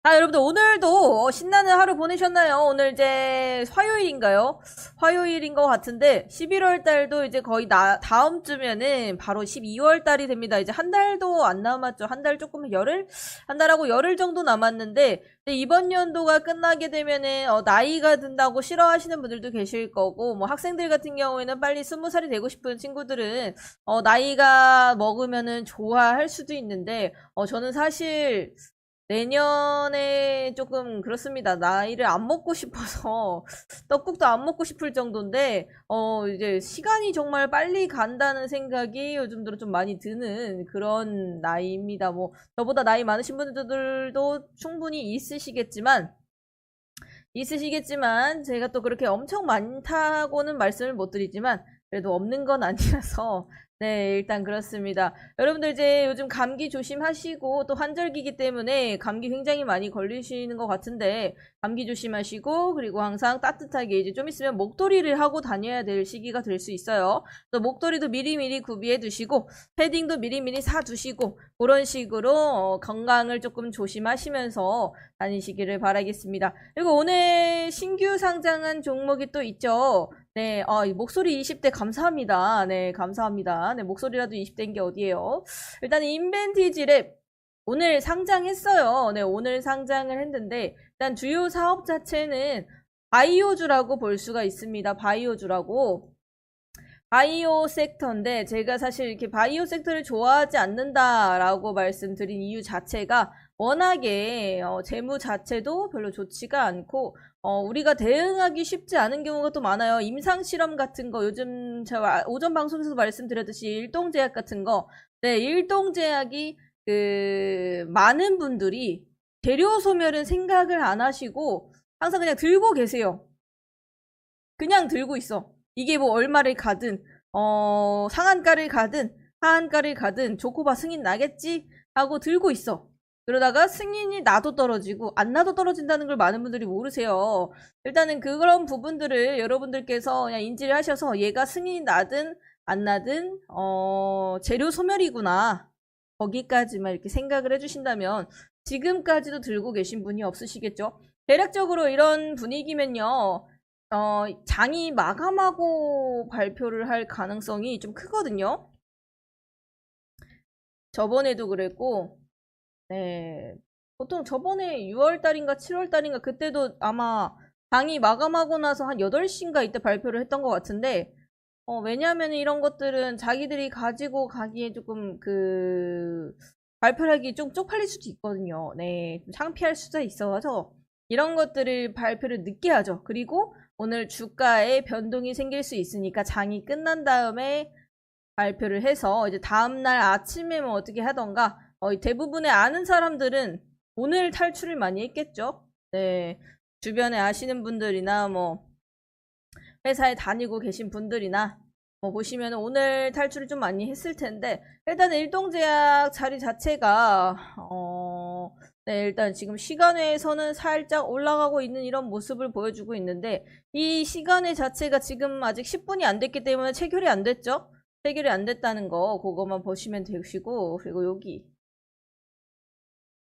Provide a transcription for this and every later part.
여러분들 오늘도 신나는 하루 보내셨나요? 오늘 이제 화요일인가요? 화요일인 것 같은데 11월 달도 이제 거의 다음 주면은 바로 12월 달이 됩니다. 이제 한 달도 안 남았죠. 한 달 조금 열흘? 한 달하고 열흘 정도 남았는데 이번 연도가 끝나게 되면은 나이가 든다고 싫어하시는 분들도 계실 거고 뭐 학생들 같은 경우에는 빨리 20살이 되고 싶은 친구들은 나이가 먹으면은 좋아할 수도 있는데 저는 사실 내년에 조금 그렇습니다. 나이를 안 먹고 싶어서 떡국도 안 먹고 싶을 정도인데 이제 시간이 정말 빨리 간다는 생각이 요즘 들어 좀 많이 드는 그런 나이입니다. 뭐 저보다 나이 많으신 분들도 충분히 있으시겠지만 제가 또 그렇게 엄청 많다고는 말씀을 못 드리지만 그래도 없는 건 아니라서 네, 일단 그렇습니다. 여러분들 이제 요즘 감기 조심하시고 또 환절기이기 때문에 감기 굉장히 많이 걸리시는 것 같은데 감기 조심하시고 그리고 항상 따뜻하게 이제 좀 있으면 목도리를 하고 다녀야 될 시기가 될 수 있어요. 또 목도리도 미리미리 구비해 두시고 패딩도 미리미리 사 두시고 그런 식으로 건강을 조금 조심하시면서 다니시기를 바라겠습니다. 그리고 오늘 신규 상장한 종목이 또 있죠. 네, 이 목소리 20대 감사합니다. 네, 감사합니다. 네, 목소리라도 20대인 게 어디예요? 일단 인벤티지 랩 오늘 상장했어요. 네, 오늘 상장을 했는데 일단 주요 사업 자체는 바이오주라고 볼 수가 있습니다. 바이오 섹터인데 제가 사실 이렇게 바이오 섹터를 좋아하지 않는다라고 말씀드린 이유 자체가 워낙에 재무 자체도 별로 좋지가 않고 우리가 대응하기 쉽지 않은 경우가 또 많아요. 임상실험 같은 거 요즘 제가 오전 방송에서도 말씀드렸듯이 일동제약 같은 거 네, 일동제약이 많은 분들이 재료 소멸은 생각을 안 하시고 항상 그냥 들고 계세요. 그냥 들고 있어. 이게 뭐 얼마를 가든 상한가를 가든 하한가를 가든 조코바 승인 나겠지 하고 들고 있어. 그러다가 승인이 나도 떨어지고 안 나도 떨어진다는 걸 많은 분들이 모르세요. 일단은 그런 부분들을 여러분들께서 그냥 인지를 하셔서 얘가 승인이 나든 안 나든 재료 소멸이구나. 거기까지만 이렇게 생각을 해주신다면 지금까지도 들고 계신 분이 없으시겠죠? 대략적으로 이런 분위기면요. 장이 마감하고 발표를 할 가능성이 좀 크거든요. 저번에도 그랬고, 네. 보통 저번에 6월달인가 7월달인가 그때도 아마 장이 마감하고 나서 한 8시인가 이때 발표를 했던 것 같은데, 왜냐하면 이런 것들은 자기들이 가지고 가기에 조금 발표를 하기 좀 쪽팔릴 수도 있거든요. 네. 좀 창피할 수도 있어서 이런 것들을 발표를 늦게 하죠. 그리고 오늘 주가에 변동이 생길 수 있으니까 장이 끝난 다음에 발표를 해서 이제 다음날 아침에 뭐 어떻게 하던가 대부분의 아는 사람들은 오늘 탈출을 많이 했겠죠. 네. 주변에 아시는 분들이나 뭐 회사에 다니고 계신 분들이나 뭐 보시면 오늘 탈출을 좀 많이 했을 텐데 일단 일동제약 자리 자체가 네, 일단 지금 시간외에서는 살짝 올라가고 있는 이런 모습을 보여주고 있는데 이 시간외 자체가 지금 아직 10분이 안 됐기 때문에 체결이 안 됐죠? 체결이 안 됐다는 거 그거만 보시면 되시고 그리고 여기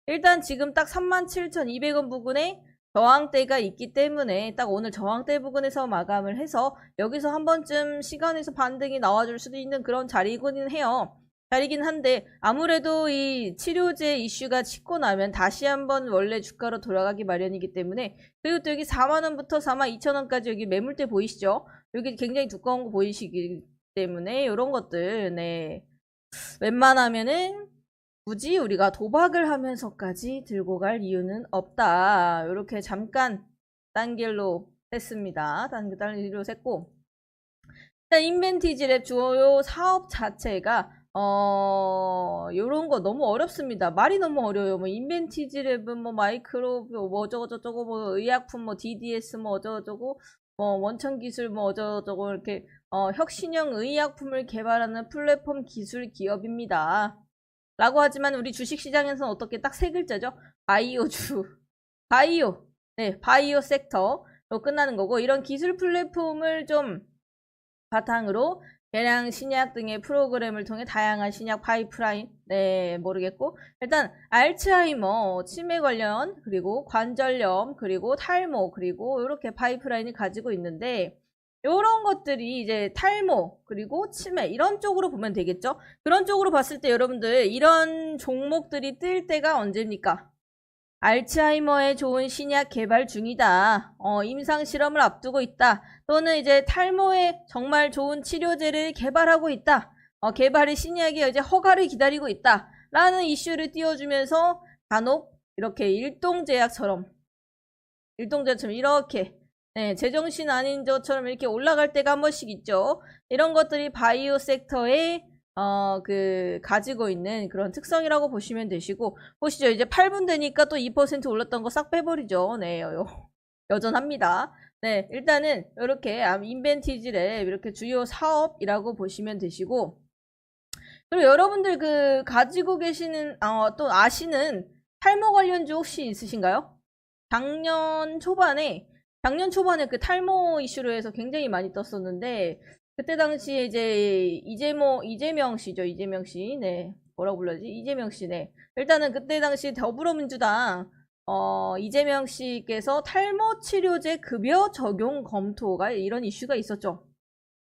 일단 지금 딱 37,200원 부근에 저항대가 있기 때문에 딱 오늘 저항대 부근에서 마감을 해서 여기서 한 번쯤 시간에서 반등이 나와줄 수도 있는 그런 자리이긴 해요. 자리긴 한데 아무래도 이 치료제 이슈가 치고 나면 다시 한번 원래 주가로 돌아가기 마련이기 때문에 그리고 또 여기 4만원부터 42,000원까지 여기 매물대 보이시죠? 여기 굉장히 두꺼운 거 보이시기 때문에 이런 것들 네 웬만하면은 굳이 우리가 도박을 하면서까지 들고 갈 이유는 없다. 이렇게 잠깐 딴 길로 했습니다. 딴 길로 했고 일단 인벤티지 랩 주요 사업 자체가 요런 거 너무 어렵습니다. 말이 너무 어려워요. 뭐 인벤티지 랩은 뭐 마이크로 뭐 어쩌고저쩌고 뭐 의약품 뭐 DDS 뭐 어쩌고저쩌고 뭐 원천 기술 뭐 어쩌고저쩌고 이렇게 혁신형 의약품을 개발하는 플랫폼 기술 기업입니다. 라고 하지만 우리 주식시장에서는 어떻게 딱 세 글자죠? 바이오주. 바이오. 네, 바이오 섹터로 끝나는 거고 이런 기술 플랫폼을 좀 바탕으로 계량 신약 등의 프로그램을 통해 다양한 신약 파이프라인, 네, 모르겠고, 일단, 알츠하이머, 치매 관련, 그리고 관절염, 그리고 탈모, 그리고 이렇게 파이프라인을 가지고 있는데, 요런 것들이 이제 탈모, 그리고 치매, 이런 쪽으로 보면 되겠죠? 그런 쪽으로 봤을 때 여러분들, 이런 종목들이 뜰 때가 언제입니까? 알츠하이머에 좋은 신약 개발 중이다. 임상 실험을 앞두고 있다. 또는 이제 탈모에 정말 좋은 치료제를 개발하고 있다. 개발의 신약이 이제 허가를 기다리고 있다. 라는 이슈를 띄워주면서 간혹 이렇게 일동제약처럼 이렇게 네, 제정신 아닌 저처럼 이렇게 올라갈 때가 한 번씩 있죠. 이런 것들이 바이오 섹터에 가지고 있는 그런 특성이라고 보시면 되시고, 보시죠. 이제 8분 되니까 또 2% 올랐던 거 싹 빼버리죠. 네, 여전합니다. 네, 일단은 이렇게 인벤티지랩 이렇게 주요 사업이라고 보시면 되시고, 그리고 여러분들 가지고 계시는, 또 아시는 탈모 관련주 혹시 있으신가요? 작년 초반에 그 탈모 이슈로 해서 굉장히 많이 떴었는데, 그때 당시에 이제 이재명 씨죠. 이재명 씨. 네. 뭐라고 불러야지? 이재명 씨. 네. 일단은 그때 당시 더불어민주당 이재명 씨께서 탈모 치료제 급여 적용 검토가 이런 이슈가 있었죠.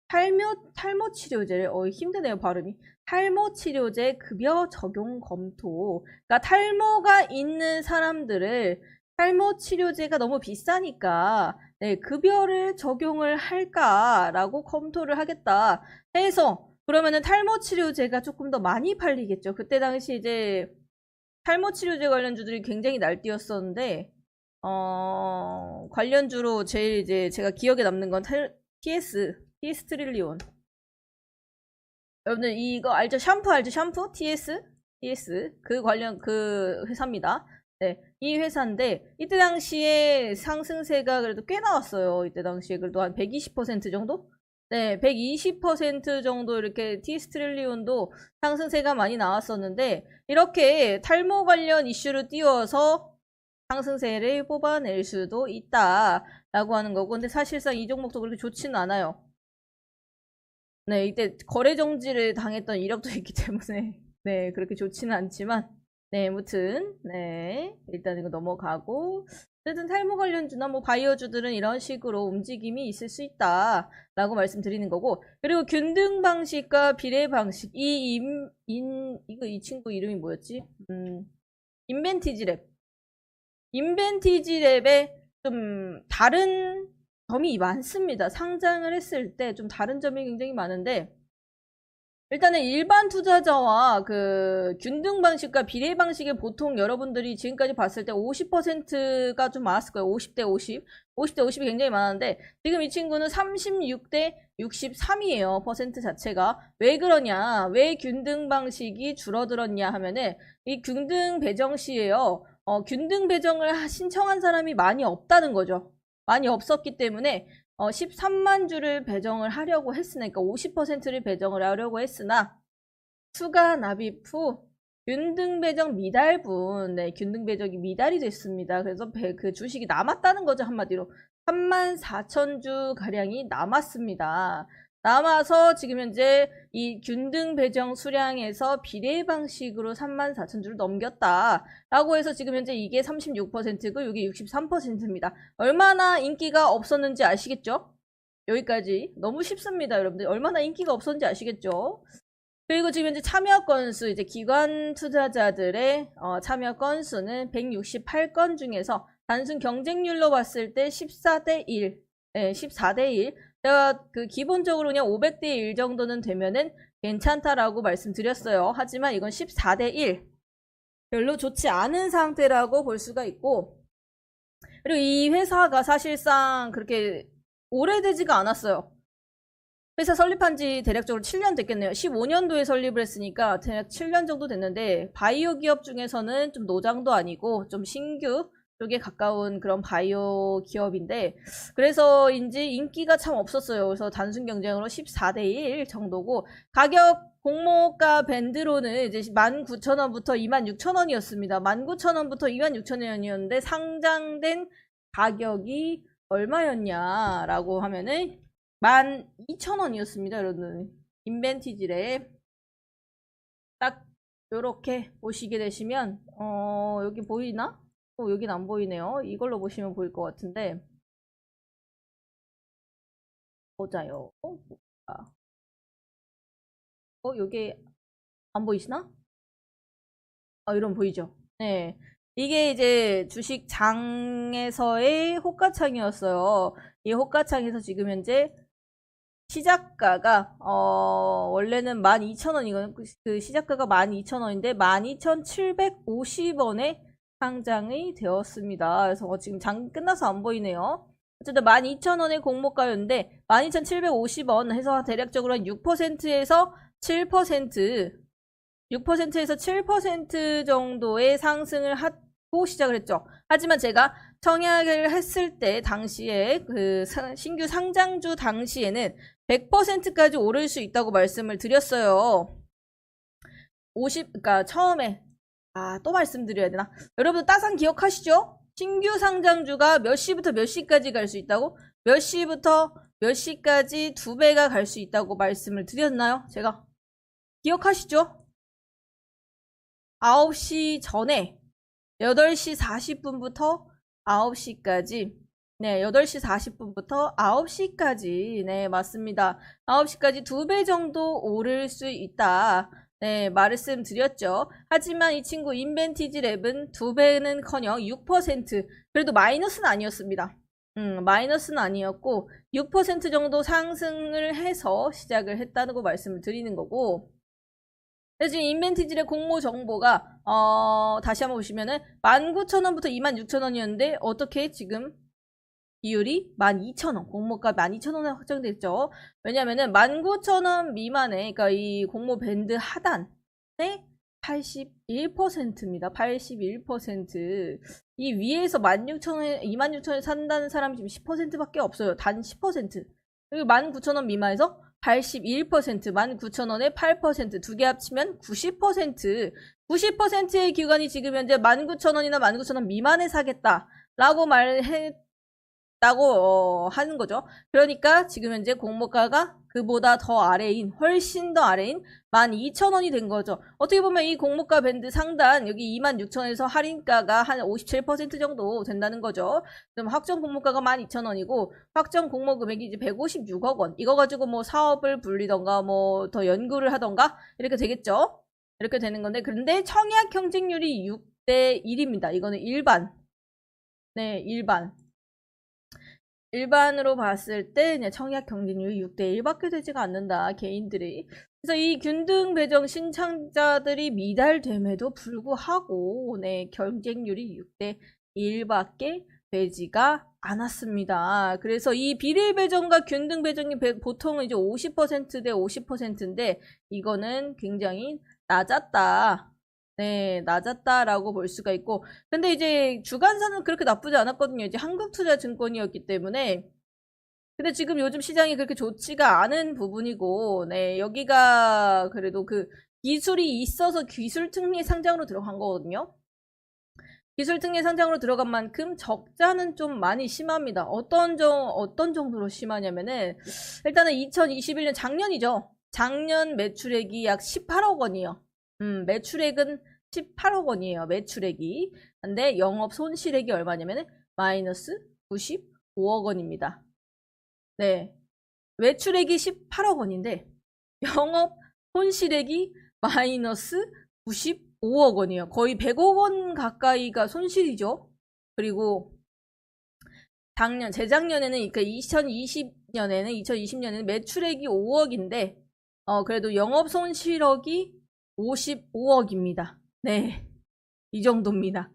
탈모 치료제를 힘드네요, 발음이. 탈모 치료제 급여 적용 검토. 그러니까 탈모가 있는 사람들을 탈모 치료제가 너무 비싸니까 네, 급여를 적용을 할까라고 검토를 하겠다 해서 그러면은 탈모 치료제가 조금 더 많이 팔리겠죠. 그때 당시 이제 탈모 치료제 관련주들이 굉장히 날뛰었었는데 관련주로 제일 이제 제가 기억에 남는 건 TS 트릴리온. 여러분들 이거 알죠? 샴푸 알죠? 샴푸? TS 그 관련 그 회사입니다. 네, 이 회사인데 이때 당시에 상승세가 그래도 꽤 나왔어요. 이때 당시에 그래도 한 120% 정도? 네, 120% 정도 이렇게 티스트릴리온도 상승세가 많이 나왔었는데 이렇게 탈모 관련 이슈를 띄워서 상승세를 뽑아낼 수도 있다라고 하는 거고, 근데 사실상 이 종목도 그렇게 좋지는 않아요. 네, 이때 거래 정지를 당했던 이력도 있기 때문에 네, 그렇게 좋지는 않지만 네, 무튼 네, 일단 이거 넘어가고, 어쨌든 탈모 관련주나 뭐 바이오주들은 이런 식으로 움직임이 있을 수 있다라고 말씀드리는 거고, 그리고 균등 방식과 비례 방식, 이 친구 이름이 뭐였지? 인벤티지랩에 좀 다른 점이 많습니다. 상장을 했을 때 좀 다른 점이 굉장히 많은데, 일단은 일반 투자자와 그 균등 방식과 비례 방식에 보통 여러분들이 지금까지 봤을 때 50%가 좀 많았을 거예요. 50대 50. 50대 50이 굉장히 많았는데, 지금 이 친구는 36대 63이에요. 퍼센트 자체가. 왜 그러냐? 왜 균등 방식이 줄어들었냐 하면은, 이 균등 배정 시에요. 균등 배정을 신청한 사람이 많이 없다는 거죠. 많이 없었기 때문에 13만 주를 배정을 하려고 했으나, 그러니까 50%를 배정을 하려고 했으나 추가 납입 후 균등 배정 미달분, 네, 균등 배정이 미달이 됐습니다. 그래서 그 주식이 남았다는 거죠. 한마디로 34,000주 가량이 남았습니다. 남아서 지금 현재 이 균등 배정 수량에서 비례 방식으로 34,000주를 넘겼다라고 해서 지금 현재 이게 36%고 이게 63%입니다. 얼마나 인기가 없었는지 아시겠죠? 여기까지. 너무 쉽습니다, 여러분들. 얼마나 인기가 없었는지 아시겠죠? 그리고 지금 현재 참여 건수, 이제 기관 투자자들의 참여 건수는 168건 중에서 단순 경쟁률로 봤을 때 14대 1, 네, 14대 1. 제가 기본적으로 그냥 500대 1 정도는 되면은 괜찮다라고 말씀드렸어요. 하지만 이건 14대 1. 별로 좋지 않은 상태라고 볼 수가 있고, 그리고 이 회사가 사실상 그렇게 오래되지가 않았어요. 회사 설립한 지 대략적으로 7년 됐겠네요. 15년도에 설립을 했으니까 대략 7년 정도 됐는데, 바이오 기업 중에서는 좀 노장도 아니고 좀 신규 쪽에 가까운 그런 바이오 기업인데, 그래서인지 인기가 참 없었어요. 그래서 단순 경쟁으로 14대 1 정도고, 가격 공모가 밴드로는 이제 19,000원부터 26,000원이었습니다. 19,000원부터 26,000원이었는데 상장된 가격이 얼마였냐라고 하면은 12,000원이었습니다, 여러분. 인벤티지랩 딱 요렇게 보시게 되시면 여기 보이나? 여긴 안 보이네요. 이걸로 보시면 보일 것 같은데 보자요. 요게 안 보이시나? 이런 보이죠? 네. 이게 이제 주식장에서의 호가창이었어요. 이 호가창에서 지금 현재 시작가가 원래는 12,000원이거든요. 그 시작가가 12,000원인데 12,750원에 상장이 되었습니다. 그래서 지금 장 끝나서 안 보이네요. 어쨌든 12,000원의 공모가였는데 12,750원 해서 대략적으로 한 6%에서 7% 6%에서 7% 정도의 상승을 하고 시작을 했죠. 하지만 제가 청약을 했을 때 당시에 그 신규 상장주 당시에는 100%까지 오를 수 있다고 말씀을 드렸어요. 그러니까 처음에 또 말씀드려야 되나? 여러분 따상 기억하시죠? 신규 상장주가 몇 시부터 몇 시까지 갈 수 있다고? 몇 시부터 몇 시까지 2배가 갈 수 있다고 말씀을 드렸나요? 제가 기억하시죠? 9시 전에 8시 40분부터 9시까지 네, 8시 40분부터 9시까지 네, 맞습니다. 9시까지 2배 정도 오를 수 있다. 네, 말씀드렸죠. 하지만 이 친구 인벤티지 랩은 2배는커녕 6% 그래도 마이너스는 아니었습니다. 마이너스는 아니었고 6% 정도 상승을 해서 시작을 했다는 거 말씀을 드리는 거고 근데 지금 인벤티지의 공모 정보가 다시 한번 보시면은 19,000원부터 26,000원이었는데 어떻게 지금 비율이 12,000원 공모가 12,000원에 확정됐죠. 왜냐면은 19,000원 미만에 그러니까 이 공모 밴드 하단에 81%입니다. 81%. 이 위에서 16,000원에 26,000원에 산다는 사람이 지금 10%밖에 없어요. 단 10%. 여기 19,000원 미만에서 81%, 19,000원에 8%, 두 개 합치면 90%, 90%의 기관이 지금 현재 19,000원이나 19,000원 미만에 사겠다라고 말했다고 하는 거죠. 그러니까 지금 현재 공모가가 그보다 더 아래인, 훨씬 더 아래인 12,000원이 된 거죠. 어떻게 보면 이 공모가 밴드 상단 여기 26,000원에서 할인가가 한 57% 정도 된다는 거죠. 그럼 확정 공모가가 12,000원이고 확정 공모 금액이 이제 156억 원. 이거 가지고 뭐 사업을 불리던가 뭐 더 연구를 하던가 이렇게 되겠죠. 이렇게 되는 건데 그런데 청약 경쟁률이 6대 1입니다. 이거는 일반. 네, 일반으로 봤을 때 그냥 청약 경쟁률이 6대 1밖에 되지가 않는다. 개인들이. 그래서 이 균등 배정 신청자들이 미달됨에도 불구하고 네, 경쟁률이 6대 1밖에 되지가 않았습니다. 그래서 이 비례 배정과 균등 배정이 보통은 이제 50%대 50%인데 이거는 굉장히 낮았다. 네, 낮았다라고 볼 수가 있고. 근데 이제 주간사는 그렇게 나쁘지 않았거든요. 이제 한국투자증권이었기 때문에. 근데 지금 요즘 시장이 그렇게 좋지가 않은 부분이고, 네, 여기가 그래도 그 기술이 있어서 기술 특례 상장으로 들어간 거거든요. 기술 특례 상장으로 들어간 만큼 적자는 좀 많이 심합니다. 어떤 정도로 심하냐면은, 일단은 2021년 작년이죠. 작년 매출액이 약 18억 원이에요. 매출액은 18억 원이에요. 매출액이. 근데 영업 손실액이 얼마냐면은 마이너스 95억 원입니다. 네. 매출액이 18억 원인데 영업 손실액이 마이너스 95억 원이에요. 거의 100억 원 가까이가 손실이죠. 그리고 재작년에는 그러니까 2020년에는 매출액이 5억인데 그래도 영업 손실액이 55억입니다. 네. 이 정도입니다.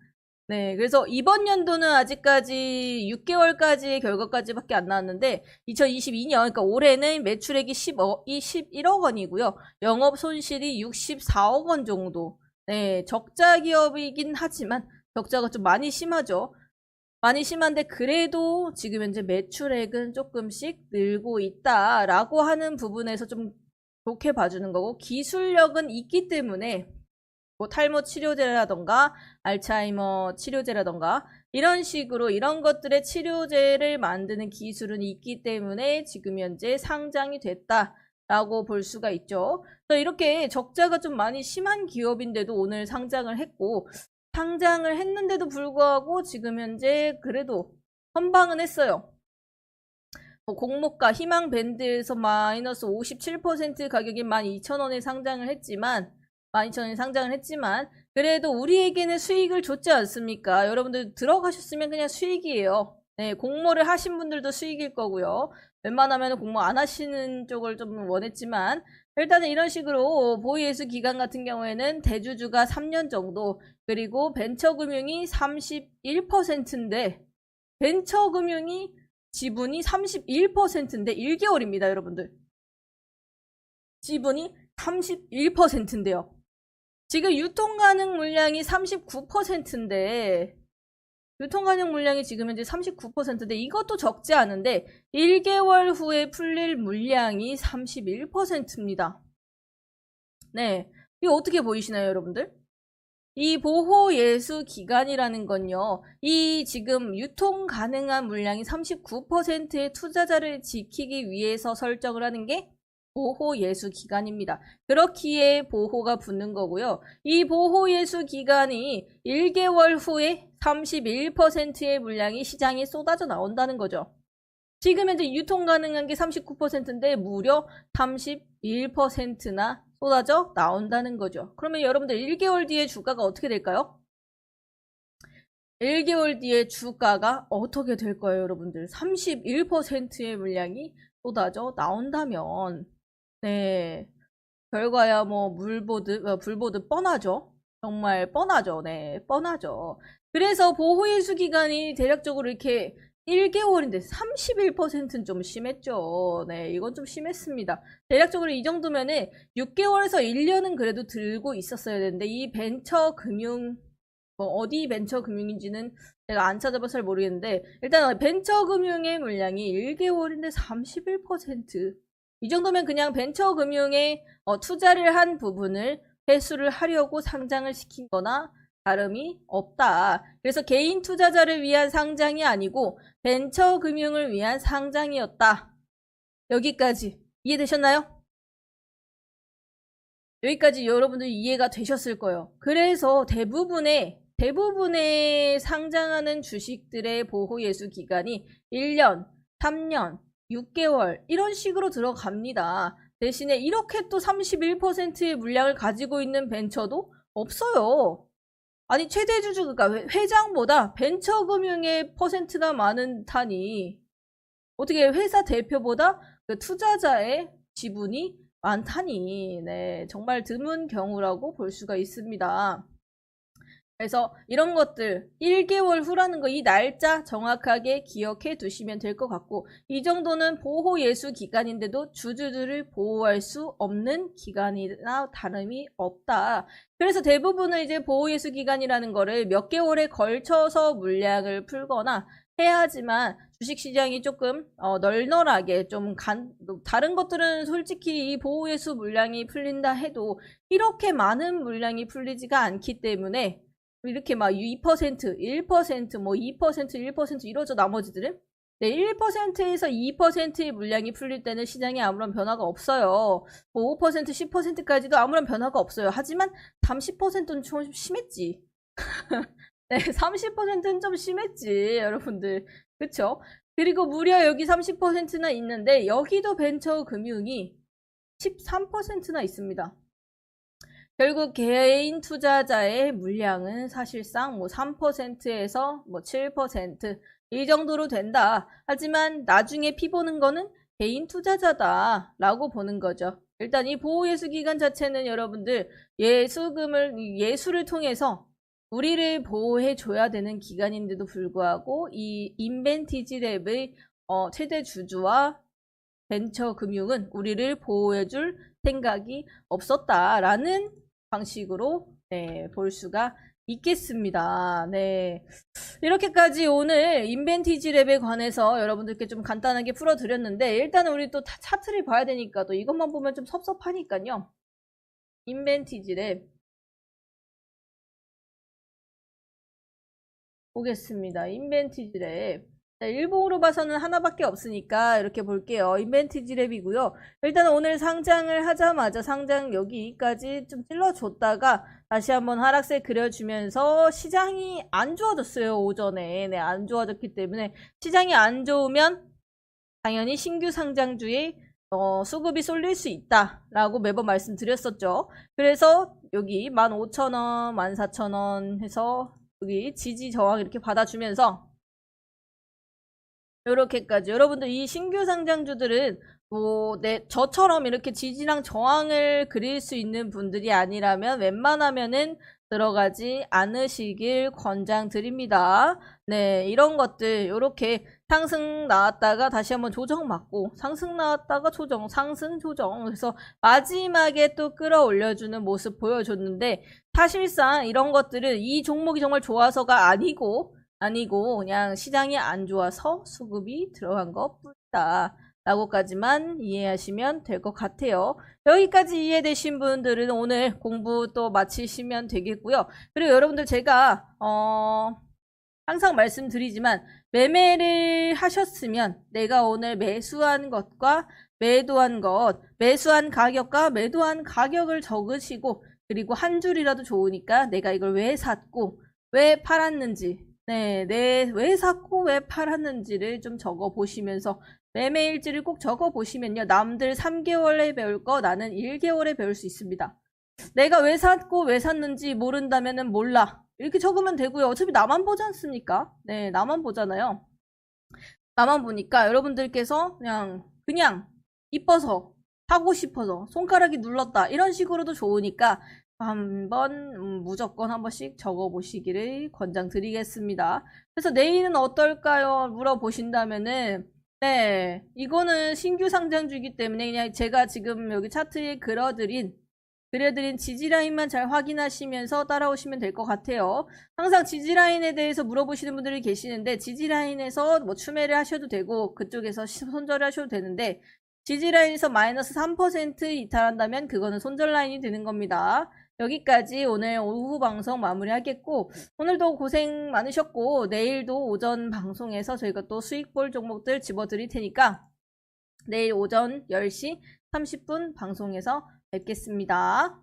네. 그래서 이번 연도는 아직까지 6개월까지의 결과까지밖에 안 나왔는데 2022년 그러니까 올해는 매출액이 11억 원이고요. 영업 손실이 64억 원 정도. 네. 적자 기업이긴 하지만 적자가 좀 많이 심하죠. 많이 심한데 그래도 지금 현재 매출액은 조금씩 늘고 있다라고 하는 부분에서 좀 좋게 봐주는 거고 기술력은 있기 때문에 뭐 탈모 치료제라던가 알츠하이머 치료제라던가 이런 식으로 이런 것들의 치료제를 만드는 기술은 있기 때문에 지금 현재 상장이 됐다 라고 볼 수가 있죠. 그래서 이렇게 적자가 좀 많이 심한 기업인데도 오늘 상장을 했고, 상장을 했는데도 불구하고 지금 현재 그래도 선방은 했어요. 공모가 희망 밴드에서 마이너스 57% 가격인 12,000원에 상장을 했지만, 12,000원에 상장을 했지만, 그래도 우리에게는 수익을 줬지 않습니까? 여러분들 들어가셨으면 그냥 수익이에요. 네, 공모를 하신 분들도 수익일 거고요. 웬만하면 공모 안 하시는 쪽을 좀 원했지만, 일단은 이런 식으로 보이에스 기간 같은 경우에는 대주주가 3년 정도, 그리고 벤처금융이 31%인데, 벤처금융이 지분이 31%인데 1개월입니다, 여러분들. 지분이 31%인데요. 지금 유통가능 물량이 39%인데 유통가능 물량이 지금 현재 39%인데 이것도 적지 않은데 1개월 후에 풀릴 물량이 31%입니다. 네, 이거 어떻게 보이시나요, 여러분들? 이 보호 예수 기간이라는 건요, 이 지금 유통 가능한 물량이 39%의 투자자를 지키기 위해서 설정을 하는 게 보호 예수 기간입니다. 그렇기에 보호가 붙는 거고요. 이 보호 예수 기간이 1개월 후에 31%의 물량이 시장에 쏟아져 나온다는 거죠. 지금 현재 유통 가능한 게 39%인데 무려 31%나 쏟아져 나온다는 거죠. 그러면 여러분들 1개월 뒤에 주가가 어떻게 될까요? 1개월 뒤에 주가가 어떻게 될 거예요, 여러분들? 31%의 물량이 쏟아져 나온다면, 네, 결과야 뭐 불보듯 뻔하죠. 정말 뻔하죠. 네, 뻔하죠. 그래서 보호예수 기간이 대략적으로 이렇게 1개월인데 31%는 좀 심했죠. 네, 이건 좀 심했습니다. 대략적으로 이 정도면은 6개월에서 1년은 그래도 들고 있었어야 되는데 이 벤처금융, 뭐 어디 벤처금융인지는 제가 안 찾아봐서 잘 모르겠는데 일단 벤처금융의 물량이 1개월인데 31%. 이 정도면 그냥 벤처금융에 투자를 한 부분을 회수를 하려고 상장을 시킨 거나 다름이 없다. 그래서 개인 투자자를 위한 상장이 아니고 벤처금융을 위한 상장이었다. 여기까지 이해되셨나요? 여기까지 여러분들 이해가 되셨을 거예요. 그래서 대부분의 상장하는 주식들의 보호예수 기간이 1년, 3년, 6개월 이런 식으로 들어갑니다. 대신에 이렇게 또 31%의 물량을 가지고 있는 벤처도 없어요. 아니 최대 주주가 회장보다 벤처금융의 퍼센트가 많은 타니 어떻게 회사 대표보다 그 투자자의 지분이 많다니 네 정말 드문 경우라고 볼 수가 있습니다. 그래서 이런 것들 1개월 후라는 거 이 날짜 정확하게 기억해 두시면 될 것 같고 이 정도는 보호 예수 기간인데도 주주들을 보호할 수 없는 기간이나 다름이 없다. 그래서 대부분은 이제 보호 예수 기간이라는 거를 몇 개월에 걸쳐서 물량을 풀거나 해야지만 주식시장이 조금 널널하게 좀 다른 것들은 솔직히 이 보호 예수 물량이 풀린다 해도 이렇게 많은 물량이 풀리지가 않기 때문에 이렇게 막 2%, 1%, 뭐 2%, 1% 이러죠, 나머지들은. 네, 1%에서 2%의 물량이 풀릴 때는 시장에 아무런 변화가 없어요. 뭐 5%, 10%까지도 아무런 변화가 없어요. 하지만 30%는 좀 심했지. 네, 30%는 좀 심했지, 여러분들. 그쵸? 그리고 무려 여기 30%나 있는데 여기도 벤처금융이 13%나 있습니다. 결국 개인 투자자의 물량은 사실상 뭐 3%에서 뭐 7% 이 정도로 된다. 하지만 나중에 피 보는 거는 개인 투자자다 라고 보는 거죠. 일단 이 보호예수 기간 자체는 여러분들 예수를 통해서 우리를 보호해 줘야 되는 기간인데도 불구하고 이 인벤티지랩의 최대 주주와 벤처금융은 우리를 보호해 줄 생각이 없었다라는 방식으로 네, 볼 수가 있겠습니다. 네. 이렇게까지 오늘 인벤티지랩에 관해서 여러분들께 좀 간단하게 풀어드렸는데 일단은 우리 또 차트를 봐야 되니까 또 이것만 보면 좀 섭섭하니까요. 인벤티지랩 보겠습니다. 인벤티지랩 네, 일봉으로 봐서는 하나밖에 없으니까 이렇게 볼게요. 인벤티지 랩이고요. 일단 오늘 상장을 하자마자 상장 여기까지 좀 찔러줬다가 다시 한번 하락세 그려주면서 시장이 안 좋아졌어요. 오전에. 네, 안 좋아졌기 때문에 시장이 안 좋으면 당연히 신규 상장주의 수급이 쏠릴 수 있다라고 매번 말씀드렸었죠. 그래서 여기 15,000원, 14,000원 해서 여기 지지 저항 이렇게 받아주면서 요렇게까지. 여러분들 이 신규 상장주들은 저처럼 이렇게 지지랑 저항을 그릴 수 있는 분들이 아니라면 웬만하면은 들어가지 않으시길 권장드립니다. 네, 이런 것들 요렇게 상승 나왔다가 다시 한번 조정 맞고 상승 나왔다가 조정, 상승 조정. 그래서 마지막에 또 끌어올려주는 모습 보여줬는데 사실상 이런 것들은 이 종목이 정말 좋아서가 아니고 그냥 시장이 안 좋아서 수급이 들어간 것뿐이다 라고까지만 이해하시면 될 것 같아요. 여기까지 이해되신 분들은 오늘 공부 또 마치시면 되겠고요. 그리고 여러분들 제가 항상 말씀드리지만 매매를 하셨으면 내가 오늘 매수한 것과 매도한 것, 매수한 가격과 매도한 가격을 적으시고 그리고 한 줄이라도 좋으니까 내가 이걸 왜 샀고 왜 팔았는지 네, 왜 샀고 왜 팔았는지를 좀 적어 보시면서 매매일지를 꼭 적어 보시면요. 남들 3개월에 배울 거 나는 1개월에 배울 수 있습니다. 내가 왜 샀고 왜 샀는지 모른다면은 몰라. 이렇게 적으면 되고요. 어차피 나만 보지 않습니까? 네, 나만 보잖아요. 나만 보니까 여러분들께서 그냥 이뻐서 사고 싶어서 손가락이 눌렀다. 이런 식으로도 좋으니까 한번 무조건 한 번씩 적어보시기를 권장드리겠습니다. 그래서 내일은 어떨까요? 물어보신다면은 네, 이거는 신규 상장주이기 때문에 그냥 제가 지금 여기 차트에 그려드린 지지라인만 잘 확인하시면서 따라오시면 될 것 같아요. 항상 지지라인에 대해서 물어보시는 분들이 계시는데 지지라인에서 뭐 추매를 하셔도 되고 그쪽에서 손절을 하셔도 되는데 지지라인에서 마이너스 3% 이탈한다면 그거는 손절 라인이 되는 겁니다. 여기까지 오늘 오후 방송 마무리하겠고 오늘도 고생 많으셨고 내일도 오전 방송에서 저희가 또 수익 볼 종목들 집어드릴 테니까 내일 오전 10시 30분 방송에서 뵙겠습니다.